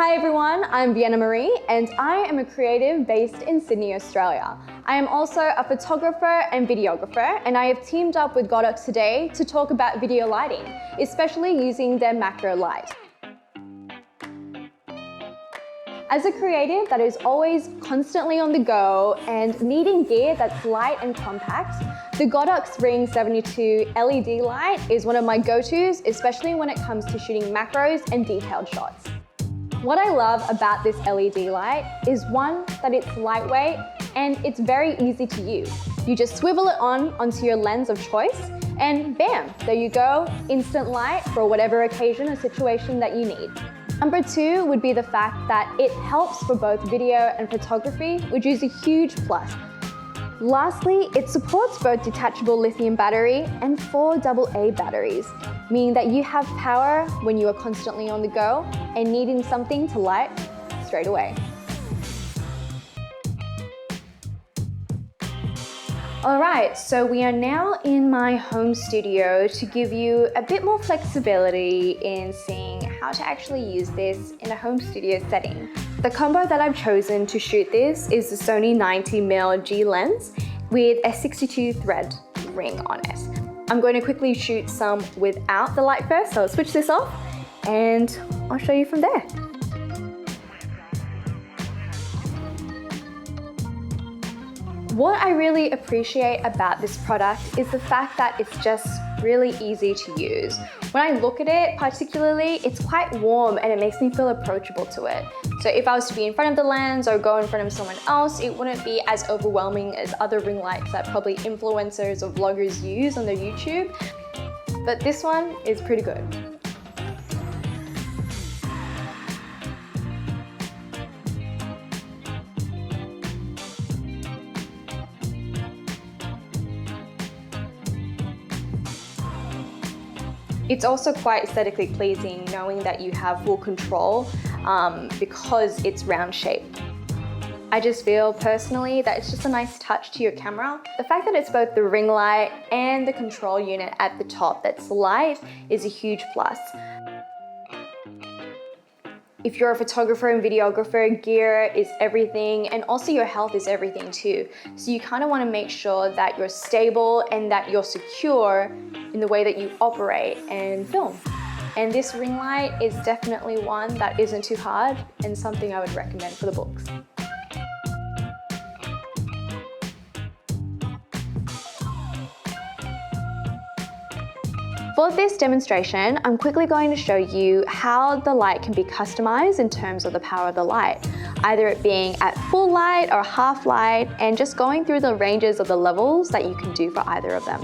Hi everyone, I'm Vienna Marie and I am a creative based in Sydney, Australia. I am also a photographer and videographer, and I have teamed up with Godox today to talk about video lighting, especially using their macro light. As a creative that is always constantly on the go and needing gear that's light and compact, the Godox Ring72 LED light is one of my go-tos, especially when it comes to shooting macros and detailed shots. What I love about this LED light is one, that it's lightweight and it's very easy to use. You just swivel it onto your lens of choice and bam, there you go, instant light for whatever occasion or situation that you need. Number two would be the fact that it helps for both video and photography, which is a huge plus. Lastly, it supports both detachable lithium battery and 4 AA batteries, meaning that you have power when you are constantly on the go and needing something to light straight away. Alright, so we are now in my home studio to give you a bit more flexibility in seeing how to actually use this in a home studio setting. The combo that I've chosen to shoot this is the Sony 90mm G lens with a 62 thread ring on it. I'm going to quickly shoot some without the light first, so I'll switch this off and I'll show you from there. What I really appreciate about this product is the fact that it's just really easy to use. When I look at it particularly, it's quite warm and it makes me feel approachable to it. So if I was to be in front of the lens or go in front of someone else, it wouldn't be as overwhelming as other ring lights that probably influencers or vloggers use on their YouTube. But this one is pretty good. It's also quite aesthetically pleasing knowing that you have full control because it's round shaped. I just feel personally that it's just a nice touch to your camera. The fact that it's both the ring light and the control unit at the top that's light is a huge plus. If you're a photographer and videographer, gear is everything, and also your health is everything too. So you kind of want to make sure that you're stable and that you're secure in the way that you operate and film. And this ring light is definitely one that isn't too hard and something I would recommend for the books. For this demonstration, I'm quickly going to show you how the light can be customized in terms of the power of the light, either it being at full light or half light, and just going through the ranges of the levels that you can do for either of them.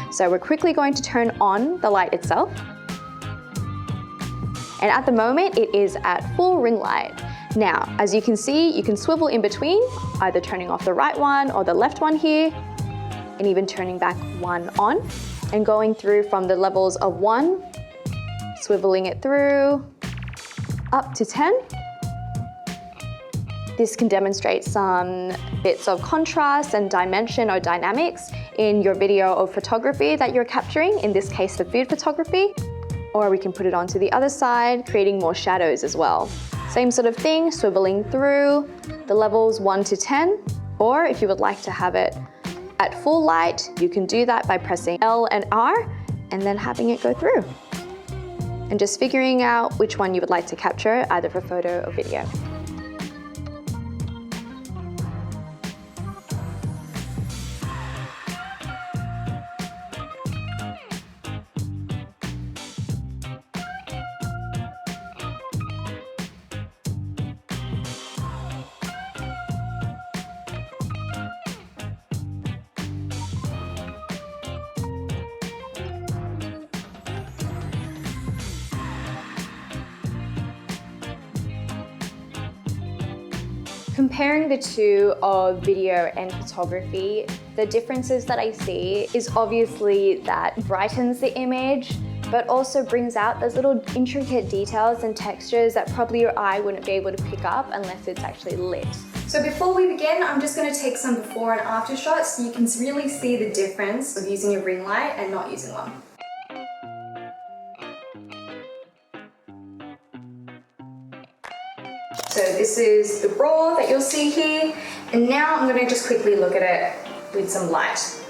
So we're quickly going to turn on the light itself. And at the moment, it is at full ring light. Now, as you can see, you can swivel in between, either turning off the right one or the left one here, and even turning back one on, and going through from the levels of 1, swiveling it through, up to 10. This can demonstrate some bits of contrast and dimension or dynamics in your video or photography that you're capturing, in this case the food photography, or we can put it onto the other side, creating more shadows as well. Same sort of thing, swiveling through the levels 1 to 10, or if you would like to have it at full light, you can do that by pressing L and R and then having it go through. And just figuring out which one you would like to capture, either for photo or video. Comparing the two of video and photography, the differences that I see is obviously that brightens the image, but also brings out those little intricate details and textures that probably your eye wouldn't be able to pick up unless it's actually lit. So before we begin, I'm just going to take some before and after shots so you can really see the difference of using a ring light and not using one. So this is the raw that you'll see here. And now I'm gonna just quickly look at it with some light.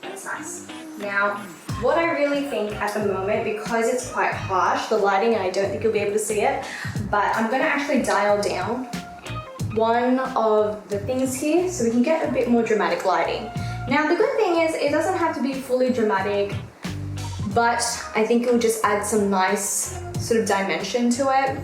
That's nice. Now, what I really think at the moment, because it's quite harsh, the lighting, and I don't think you'll be able to see it, but I'm gonna actually dial down one of the things here so we can get a bit more dramatic lighting. Now, the good thing is it doesn't have to be fully dramatic, but I think it will just add some nice sort of dimension to it.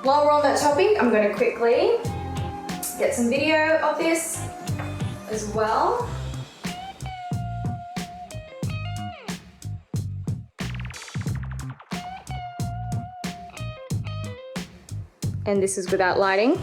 While we're on that topic, I'm going to quickly get some video of this as well. And this is without lighting.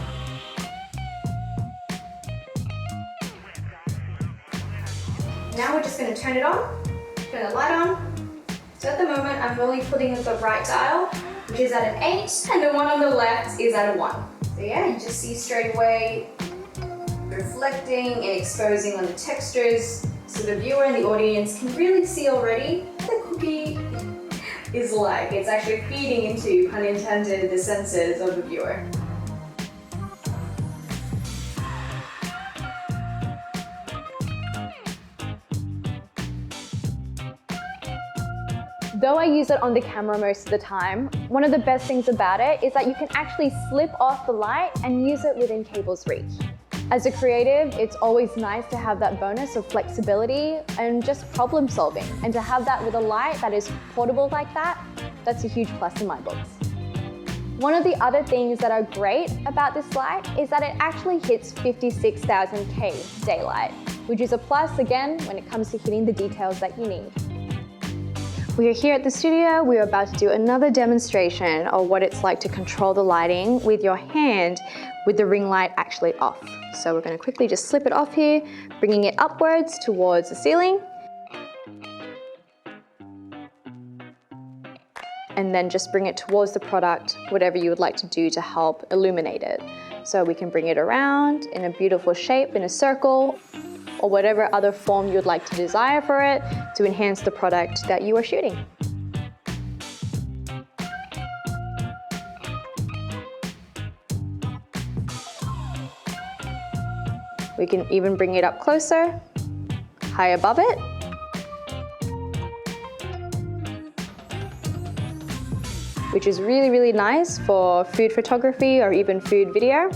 Now we're just going to turn it on, turn the light on. So at the moment, I'm only putting the right dial, which is at an 8, and the one on the left is at a 1. So yeah, you just see straight away reflecting and exposing on the textures, so the viewer and the audience can really see already what the cookie is like. It's actually feeding into, pun intended, the senses of the viewer. Though I use it on the camera most of the time, one of the best things about it is that you can actually slip off the light and use it within cable's reach. As a creative, it's always nice to have that bonus of flexibility and just problem solving. And to have that with a light that is portable like that, that's a huge plus in my books. One of the other things that are great about this light is that it actually hits 56,000K daylight, which is a plus again when it comes to hitting the details that you need. We are here at the studio. We are about to do another demonstration of what it's like to control the lighting with your hand with the ring light actually off. So we're going to quickly just slip it off here, bringing it upwards towards the ceiling. And then just bring it towards the product, whatever you would like to do to help illuminate it. So we can bring it around in a beautiful shape, in a circle, or whatever other form you'd like to desire for it to enhance the product that you are shooting. We can even bring it up closer, high above it. Which is really, really nice for food photography or even food video.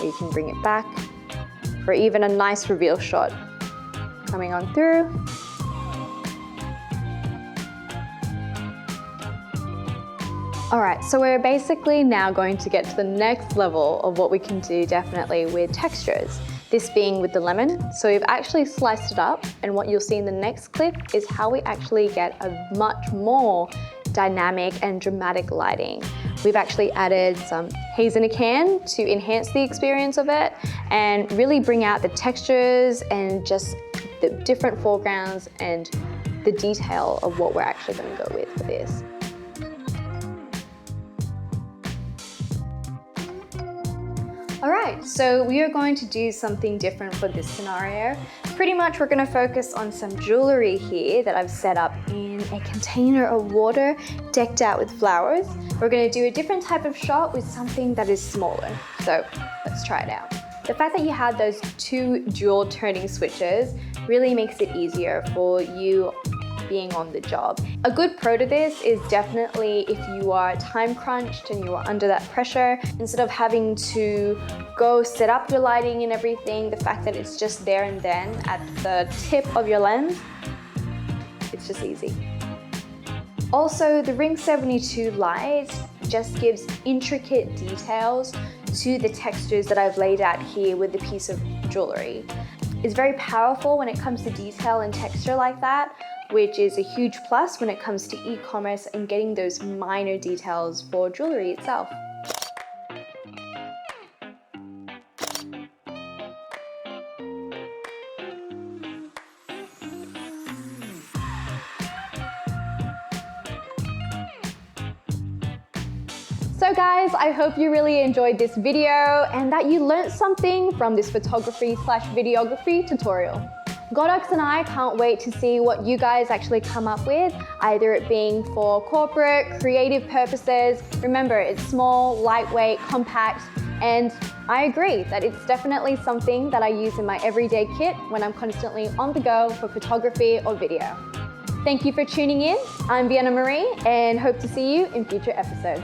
You can bring it back for even a nice reveal shot coming on through. All right, so we're basically now going to get to the next level of what we can do definitely with textures. This being with the lemon. So we've actually sliced it up, and what you'll see in the next clip is how we actually get a much more dynamic and dramatic lighting. We've actually added some haze in a can to enhance the experience of it and really bring out the textures and just the different foregrounds and the detail of what we're actually going to go with for this. All right, so we are going to do something different for this scenario. Pretty much we're going to focus on some jewelry here that I've set up in a container of water decked out with flowers. We're going to do a different type of shot with something that is smaller. So let's try it out. The fact that you have those two dual turning switches really makes it easier for you being on the job. A good pro to this is definitely if you are time crunched and you are under that pressure, instead of having to go set up your lighting and everything, the fact that it's just there and then at the tip of your lens, it's just easy. Also, the Ring72 light just gives intricate details to the textures that I've laid out here with the piece of jewelry. It's very powerful when it comes to detail and texture like that, which is a huge plus when it comes to e-commerce and getting those minor details for jewelry itself. So guys, I hope you really enjoyed this video and that you learned something from this photography/videography tutorial. Godox and I can't wait to see what you guys actually come up with, either it being for corporate, creative purposes. Remember, it's small, lightweight, compact, and I agree that it's definitely something that I use in my everyday kit when I'm constantly on the go for photography or video. Thank you for tuning in. I'm Vienna Marie and hope to see you in future episodes.